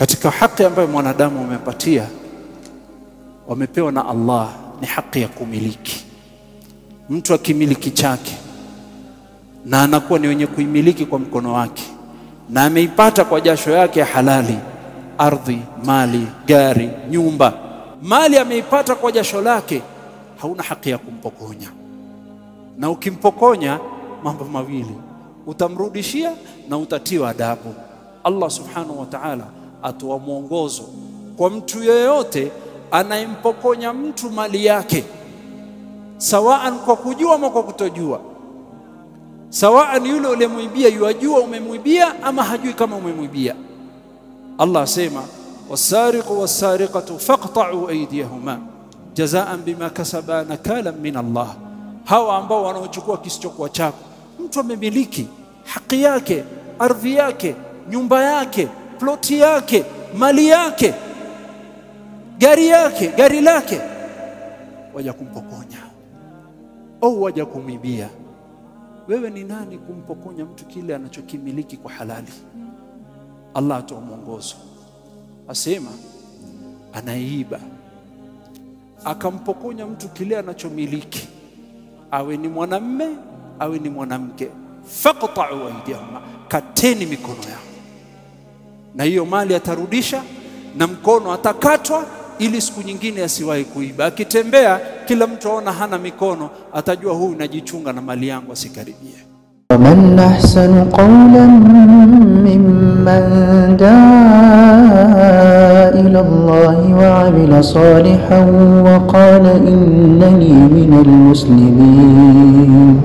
Katika haki ambayo mwanadamu amepatia, wamepewa na Allah, ni haki ya kumiliki. Mtu akimiliki chake na anakuwa ni wenye kuimiliki kwa mkono wake, na ameipata kwa jasho yake ya halali, ardhi, mali, gari, nyumba, mali ameipata kwa jasho lake, hauna haki ya kumpokonya. Na ukimpokonya, mambo mawili, utamrudishia na utatiwa adabu. Allah subhanahu wa ta'ala atoa mwongozo kwa mtu yeyote anayempokonya mtu mali yake, sawaan kwa kujua ama kwa kutojua, sawaan yule uliyemuibia yajua umemwibia ama hajui kama umemwibia. Allah asema, wasariqu wasariqatu faqta'u aydiyahuma jazaan bima kasaba nakalan min Allah. Hawa ambao wanaochukua kisichokuwa chako, mtu amemiliki haki yake, ardhi yake, nyumba yake, ploti yake, mali yake, gari lake, waja kumpokonya au waja kumibia. Wewe ni nani kumpokonya mtu kile anachokimiliki kwa halali? Allah atoa mwongozo, asema anaiba akampokonya mtu kile anachomiliki, awe ni mwanamme awe ni mwanamke, faqta'u aydiyahuma, kateni mikono yao. Na hiyo mali atarudisha na mkono atakatwa, ili siku nyingine asiwahi kuiba. Akitembea kila mtu aona hana mikono, atajua huyu najichunga na mali yangu, asikaribie. ومن أحسن قولا ممن دعا إلى الله وعمل صالحا وقال إنني من المسلمين.